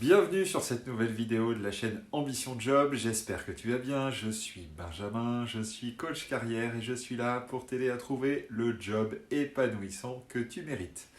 Bienvenue sur cette nouvelle vidéo de la chaîne Ambition Job, j'espère que tu vas bien, je suis Benjamin, je suis coach carrière et je suis là pour t'aider à trouver le job épanouissant que tu mérites.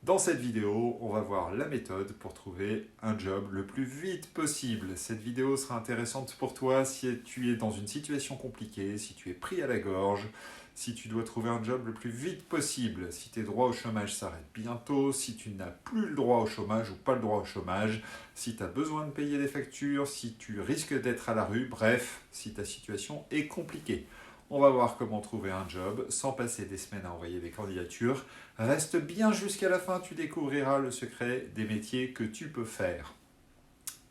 Dans cette vidéo, on va voir la méthode pour trouver un job le plus vite possible. Cette vidéo sera intéressante pour toi si tu es dans une situation compliquée, si tu es pris à la gorge, si tu dois trouver un job le plus vite possible, si tes droits au chômage s'arrêtent bientôt, si tu n'as plus le droit au chômage ou pas le droit au chômage, si tu as besoin de payer des factures, si tu risques d'être à la rue, bref, si ta situation est compliquée. On va voir comment trouver un job sans passer des semaines à envoyer des candidatures. Reste bien jusqu'à la fin, tu découvriras le secret des métiers que tu peux faire.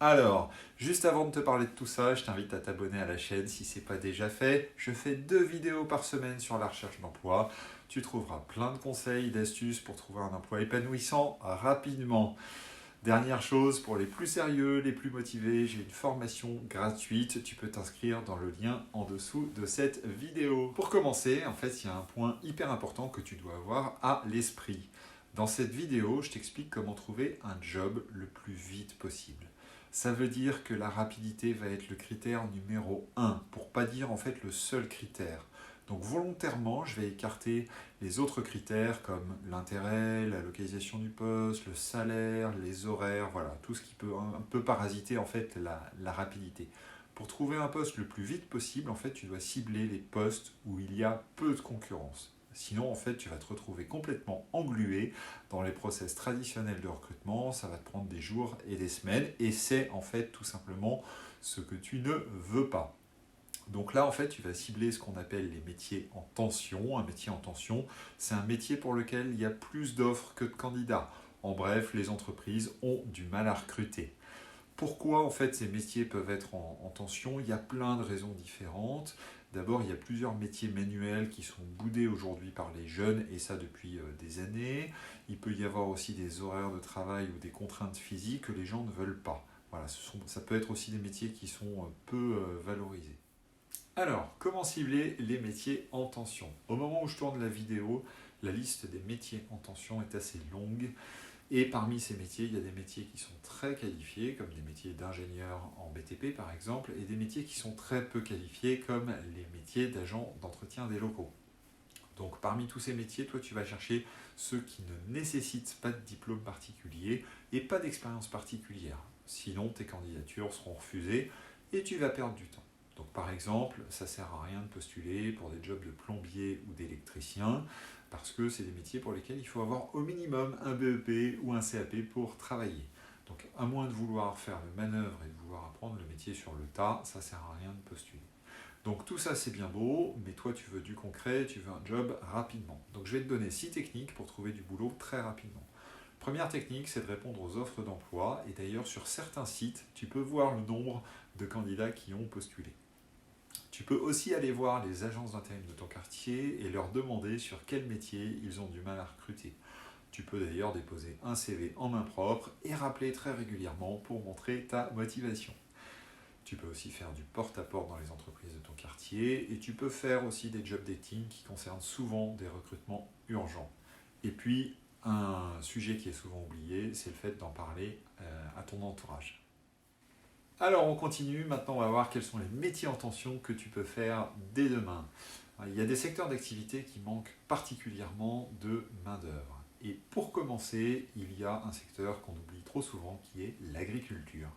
Alors, juste avant de te parler de tout ça, je t'invite à t'abonner à la chaîne si ce n'est pas déjà fait. Je fais 2 vidéos par semaine sur la recherche d'emploi. Tu trouveras plein de conseils, d'astuces pour trouver un emploi épanouissant rapidement. Dernière chose, pour les plus sérieux, les plus motivés, j'ai une formation gratuite. Tu peux t'inscrire dans le lien en dessous de cette vidéo. Pour commencer, en fait, il y a un point hyper important que tu dois avoir à l'esprit. Dans cette vidéo, je t'explique comment trouver un job le plus vite possible. Ça veut dire que la rapidité va être le critère numéro 1, pour pas dire en fait le seul critère. Donc volontairement, je vais écarter les autres critères comme l'intérêt, la localisation du poste, le salaire, les horaires, voilà, tout ce qui peut un peu parasiter en fait la rapidité. Pour trouver un poste le plus vite possible, en fait, tu dois cibler les postes où il y a peu de concurrence. Sinon, en fait, tu vas te retrouver complètement englué dans les process traditionnels de recrutement. Ça va te prendre des jours et des semaines. Et c'est en fait tout simplement ce que tu ne veux pas. Donc là, en fait, tu vas cibler ce qu'on appelle les métiers en tension. Un métier en tension, c'est un métier pour lequel il y a plus d'offres que de candidats. En bref, les entreprises ont du mal à recruter. Pourquoi en fait ces métiers peuvent être en tension? Il y a plein de raisons différentes. D'abord, il y a plusieurs métiers manuels qui sont boudés aujourd'hui par les jeunes, et ça depuis des années. Il peut y avoir aussi des horaires de travail ou des contraintes physiques que les gens ne veulent pas. Voilà, ça peut être aussi des métiers qui sont peu valorisés. Alors, comment cibler les métiers en tension? Au moment où je tourne la vidéo, la liste des métiers en tension est assez longue. Et parmi ces métiers, il y a des métiers qui sont très qualifiés, comme des métiers d'ingénieur en BTP par exemple, et des métiers qui sont très peu qualifiés, comme les métiers d'agent d'entretien des locaux. Donc parmi tous ces métiers, toi tu vas chercher ceux qui ne nécessitent pas de diplôme particulier et pas d'expérience particulière. Sinon, tes candidatures seront refusées et tu vas perdre du temps. Donc par exemple, ça ne sert à rien de postuler pour des jobs de plombier ou d'électricien, parce que c'est des métiers pour lesquels il faut avoir au minimum un BEP ou un CAP pour travailler. Donc à moins de vouloir faire le manœuvre et de vouloir apprendre le métier sur le tas, ça ne sert à rien de postuler. Donc tout ça c'est bien beau, mais toi tu veux du concret, tu veux un job rapidement. Donc je vais te donner 6 techniques pour trouver du boulot très rapidement. Première technique, c'est de répondre aux offres d'emploi, et d'ailleurs sur certains sites, tu peux voir le nombre de candidats qui ont postulé. Tu peux aussi aller voir les agences d'intérim de ton quartier et leur demander sur quel métier ils ont du mal à recruter. Tu peux d'ailleurs déposer un CV en main propre et rappeler très régulièrement pour montrer ta motivation. Tu peux aussi faire du porte-à-porte dans les entreprises de ton quartier, et tu peux faire aussi des job dating qui concernent souvent des recrutements urgents. Et puis, un sujet qui est souvent oublié, c'est le fait d'en parler à ton entourage. Alors on continue, maintenant on va voir quels sont les métiers en tension que tu peux faire dès demain. Il y a des secteurs d'activité qui manquent particulièrement de main-d'œuvre. Et pour commencer, il y a un secteur qu'on oublie trop souvent qui est l'agriculture.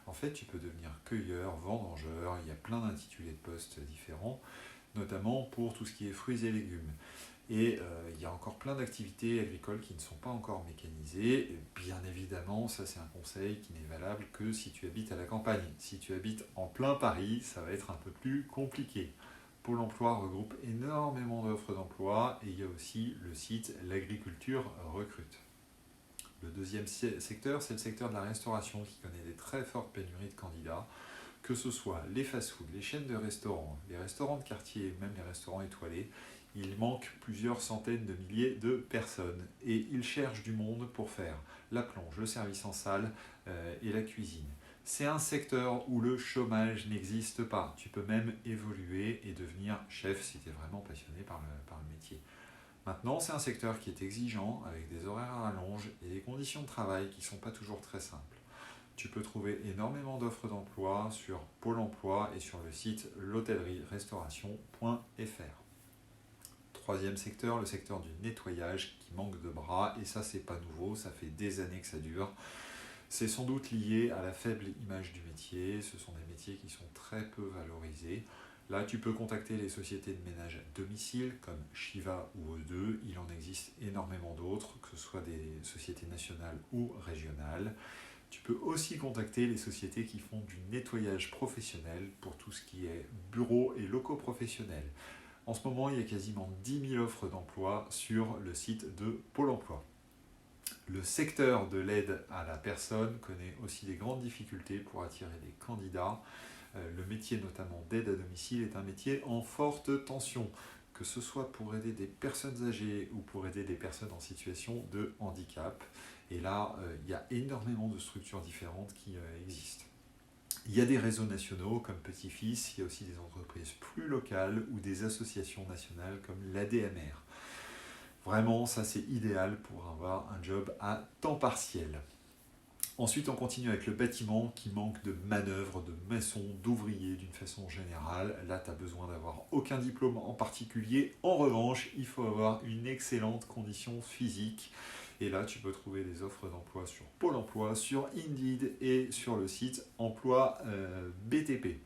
En fait, tu peux devenir cueilleur, vendangeur, il y a plein d'intitulés de postes différents, notamment pour tout ce qui est fruits et légumes. Et il y a encore plein d'activités agricoles qui ne sont pas encore mécanisées. Et bien évidemment, ça c'est un conseil qui n'est valable que si tu habites à la campagne. Si tu habites en plein Paris, ça va être un peu plus compliqué. Pôle emploi regroupe énormément d'offres d'emploi, et il y a aussi le site L'Agriculture Recrute. Le deuxième secteur, c'est le secteur de la restauration qui connaît des très fortes pénuries de candidats, que ce soit les fast-foods, les chaînes de restaurants, les restaurants de quartier, même les restaurants étoilés. Il manque plusieurs centaines de milliers de personnes, et ils cherchent du monde pour faire la plonge, le service en salle et la cuisine. C'est un secteur où le chômage n'existe pas. Tu peux même évoluer et devenir chef si tu es vraiment passionné par le métier. Maintenant, c'est un secteur qui est exigeant, avec des horaires à rallonge et des conditions de travail qui ne sont pas toujours très simples. Tu peux trouver énormément d'offres d'emploi sur Pôle emploi et sur le site l'hôtellerie-restauration.fr. Troisième secteur, le secteur du nettoyage qui manque de bras, et ça c'est pas nouveau, ça fait des années que ça dure. C'est sans doute lié à la faible image du métier, ce sont des métiers qui sont très peu valorisés. Là, tu peux contacter les sociétés de ménage à domicile comme Shiva ou O2. Il en existe énormément d'autres, que ce soit des sociétés nationales ou régionales. Tu peux aussi contacter les sociétés qui font du nettoyage professionnel pour tout ce qui est bureaux et locaux professionnels. En ce moment, il y a quasiment 10 000 offres d'emploi sur le site de Pôle emploi. Le secteur de l'aide à la personne connaît aussi des grandes difficultés pour attirer des candidats. Le métier notamment d'aide à domicile est un métier en forte tension, que ce soit pour aider des personnes âgées ou pour aider des personnes en situation de handicap. Et là, il y a énormément de structures différentes qui existent. Il y a des réseaux nationaux comme Petit Fils, il y a aussi des entreprises plus locales ou des associations nationales comme l'ADMR. Vraiment, ça c'est idéal pour avoir un job à temps partiel. Ensuite, on continue avec le bâtiment qui manque de manœuvres, de maçons, d'ouvriers d'une façon générale. Là, tu n'as besoin d'avoir aucun diplôme en particulier. En revanche, il faut avoir une excellente condition physique. Et là, tu peux trouver des offres d'emploi sur Pôle emploi, sur Indeed et sur le site Emploi BTP.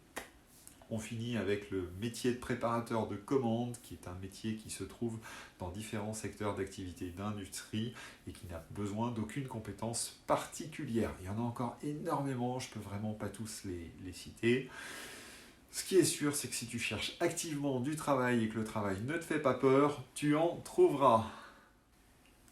On finit avec le métier de préparateur de commandes, qui est un métier qui se trouve dans différents secteurs d'activité d'industrie et qui n'a besoin d'aucune compétence particulière. Il y en a encore énormément, je ne peux vraiment pas tous les citer. Ce qui est sûr, c'est que si tu cherches activement du travail et que le travail ne te fait pas peur, tu en trouveras.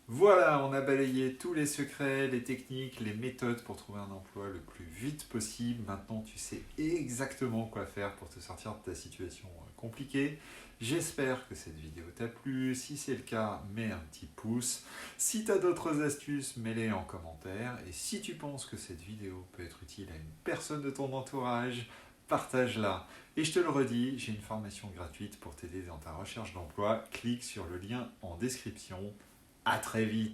Voilà, on a balayé tous les secrets, les techniques, les méthodes pour trouver un emploi le plus vite possible. Maintenant, tu sais exactement quoi faire pour te sortir de ta situation compliquée. J'espère que cette vidéo t'a plu. Si c'est le cas, mets un petit pouce. Si tu as d'autres astuces, mets-les en commentaire. Et si tu penses que cette vidéo peut être utile à une personne de ton entourage, partage-la. Et je te le redis, j'ai une formation gratuite pour t'aider dans ta recherche d'emploi. Clique sur le lien en description. À très vite.